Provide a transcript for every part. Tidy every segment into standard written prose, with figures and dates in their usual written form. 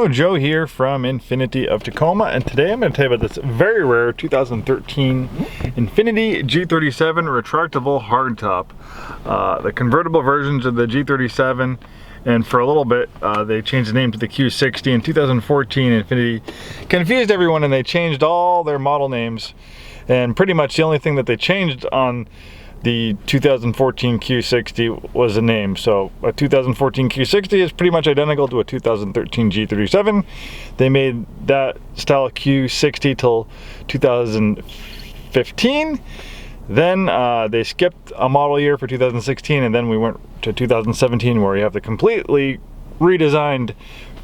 Hello, Joe here from Infiniti of Tacoma, and today I'm going to tell you about this very rare 2013 Infiniti G37 retractable hardtop. The convertible versions of the G37, and for a little bit they changed the name to the Q60. In 2014, Infiniti confused everyone and they changed all their model names, and pretty much the only thing that they changed on the 2014 Q60 was the name. So a 2014 Q60 is pretty much identical to a 2013 G37. They made that style Q60 till 2015. Then they skipped a model year for 2016, and then we went to 2017 where we have the completely redesigned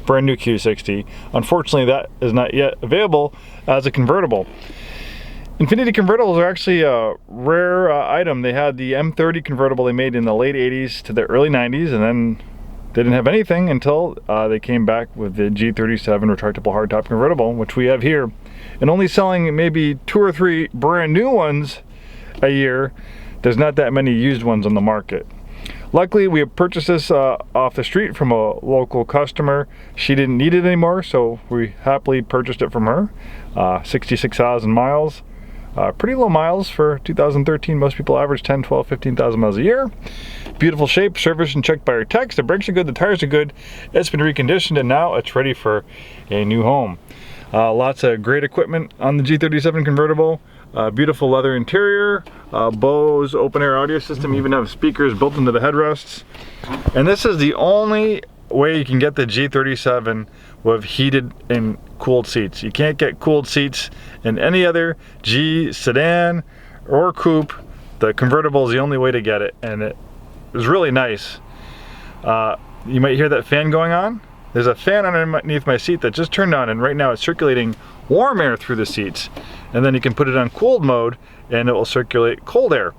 brand new Q60. Unfortunately, that is not yet available as a convertible. Infiniti convertibles are actually a rare item. They had the M30 convertible they made in the late 80s to the early 90s, and then they didn't have anything until they came back with the G37 retractable hardtop convertible, which we have here, and only selling maybe 2 or 3 brand new ones a year. There's not that many used ones on the market. Luckily, we purchased this off the street from a local customer. She didn't need it anymore, so we happily purchased it from her. 66,000 miles. Pretty low miles for 2013. Most people average 10, 12, 15,000 miles a year. Beautiful shape, serviced and checked by our techs. The brakes are good, the tires are good. It's been reconditioned, and now it's ready for a new home. Lots of great equipment on the G37 convertible. Beautiful leather interior, Bose open air audio system, even have speakers built into the headrests. And this is the only way you can get the G37 with heated and cooled seats. You can't get cooled seats in any other G sedan or coupe. The convertible is the only way to get it, and it was really nice. You might hear that fan going on. There's a fan underneath my seat that just turned on, and right now it's circulating warm air through the seats, and then you can put it on cooled mode and it will circulate cold air.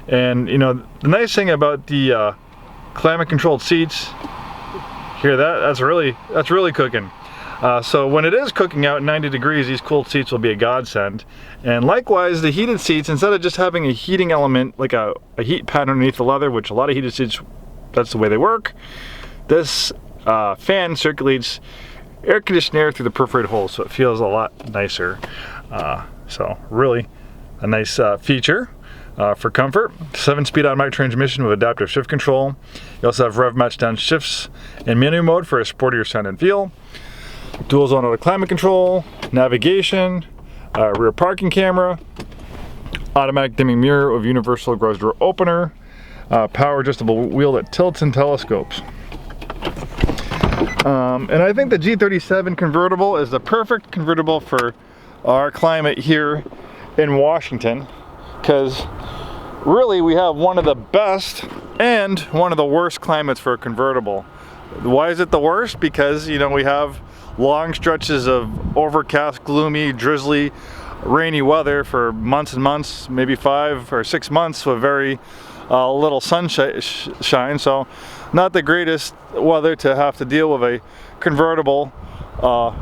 And you know, the nice thing about the climate controlled seats, hear that? That's really cooking. So when it is cooking out 90 degrees, these cooled seats will be a godsend. And likewise, the heated seats, instead of just having a heating element, like a heat pad underneath the leather, which a lot of heated seats, that's the way they work, this fan circulates air conditioned air through the perforated holes, so it feels a lot nicer. So really a nice feature. For comfort, 7-speed automatic transmission with adaptive shift control. You also have rev match down shifts and manual mode for a sportier sound and feel. Dual zone auto climate control, navigation, rear parking camera, automatic dimming mirror with universal garage door opener, power adjustable wheel that tilts and telescopes. And I think the G37 convertible is the perfect convertible for our climate here in Washington, because really we have one of the best and one of the worst climates for a convertible. Why is it the worst? Because, you know, we have long stretches of overcast, gloomy, drizzly, rainy weather for months and months, maybe 5 or 6 months with very little sunshine. So not the greatest weather to have to deal with a convertible,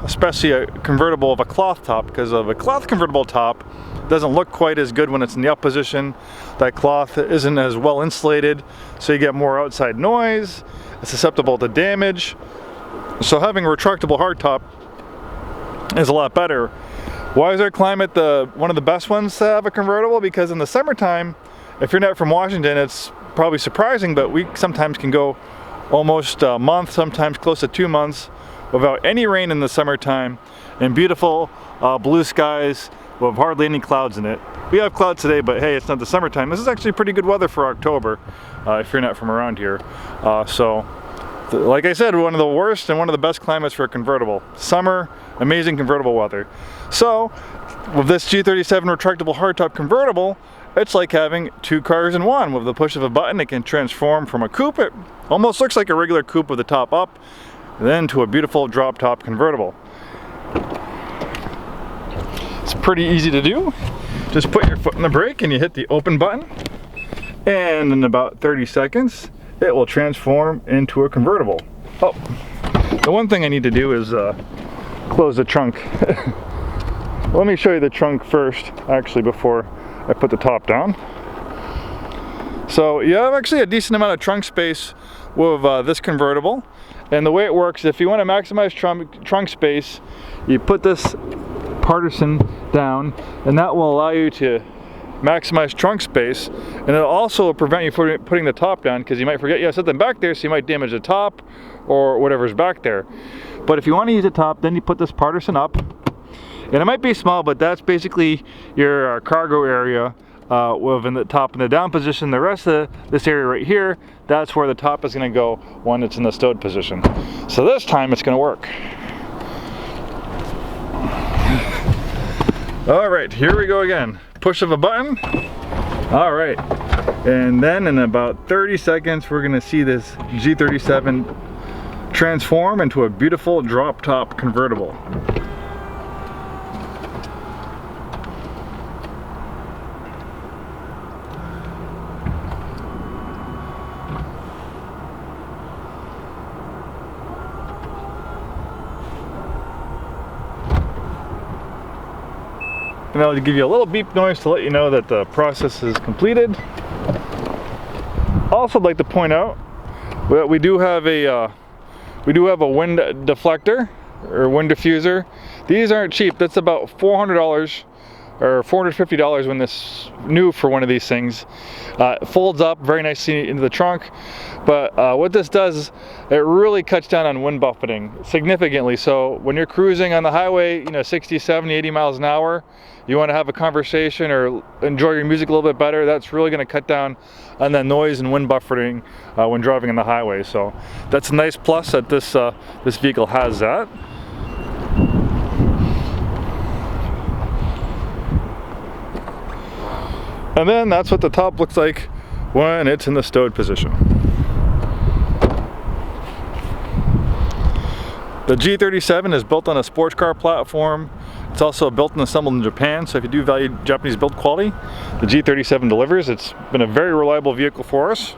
especially a convertible of a cloth top, because of a cloth convertible top doesn't look quite as good when it's in the up position. That cloth isn't as well insulated, so you get more outside noise. It's susceptible to damage. So having a retractable hardtop is a lot better. Why is our climate one of the best ones to have a convertible? Because in the summertime, if you're not from Washington, it's probably surprising, but we sometimes can go almost a month, sometimes close to 2 months without any rain in the summertime, and beautiful blue skies with hardly any clouds in it. We have clouds today, but hey, it's not the summertime. This is actually pretty good weather for October, if you're not from around here. Like I said, one of the worst and one of the best climates for a convertible. Summer, amazing convertible weather. So, with this G37 retractable hardtop convertible, it's like having 2 cars in one. With the push of a button, it can transform from a coupe. It almost looks like a regular coupe with the top up, then to a beautiful drop top convertible. It's pretty easy to do. Just put your foot on the brake and you hit the open button, and in about 30 seconds it will transform into a convertible. Oh, the one thing I need to do is close the trunk. Let me show you the trunk first, actually, before I put the top down. So you have actually a decent amount of trunk space with this convertible. And the way it works, if you want to maximize trunk space, you put this partition down, and that will allow you to maximize trunk space, and it'll also prevent you from putting the top down, because you might forget you have something back there, so you might damage the top or whatever's back there. But if you want to use the top, then you put this partition up, and it might be small, but that's basically your cargo area within the top and the down position. The rest of this area right here, that's where the top is going to go when it's in the stowed position. So this time it's going to work. All right, here we go again. Push of a button. All right, and then in about 30 seconds, we're gonna see this G37 transform into a beautiful drop top convertible. And I'll give you a little beep noise to let you know that the process is completed. Also, I'd like to point out that we do have a wind deflector or wind diffuser. These aren't cheap. That's about $400 or $450 when this new for one of these things. It folds up very nicely into the trunk. But what this does, it really cuts down on wind buffeting significantly. So when you're cruising on the highway, 60, 70, 80 miles an hour, you want to have a conversation or enjoy your music a little bit better, that's really going to cut down on the noise and wind buffeting when driving on the highway. So that's a nice plus that this vehicle has that. And then that's what the top looks like when it's in the stowed position. The G37 is built on a sports car platform. It's also built and assembled in Japan, so if you do value Japanese build quality, the G37 delivers. It's been a very reliable vehicle for us.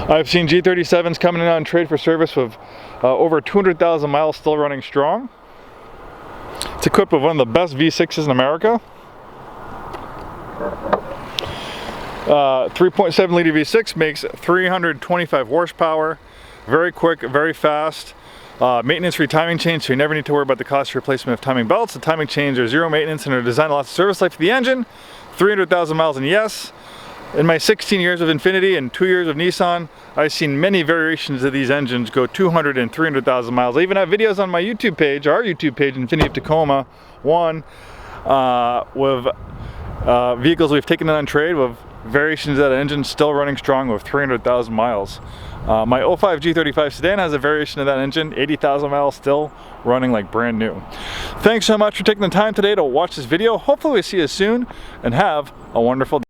I've seen G37s coming in on trade for service with over 200,000 miles still running strong. It's equipped with one of the best V6s in America. 3.7 liter V6 makes 325 horsepower. Very quick, very fast. Maintenance-free timing chain, so you never need to worry about the cost of replacement of timing belts. The timing chains are zero maintenance and are designed to last the service life of the engine. 300,000 miles, and yes, in my 16 years of Infiniti and 2 years of Nissan, I've seen many variations of these engines go 200 and 300,000 miles. I even have videos on my YouTube page, our YouTube page, Infiniti of Tacoma 1, with vehicles we've taken in on trade with variations of that engine still running strong with 300,000 miles. My 05 G35 sedan has a variation of that engine, 80,000 miles still running like brand new. Thanks so much for taking the time today to watch this video. Hopefully we see you soon, and have a wonderful day.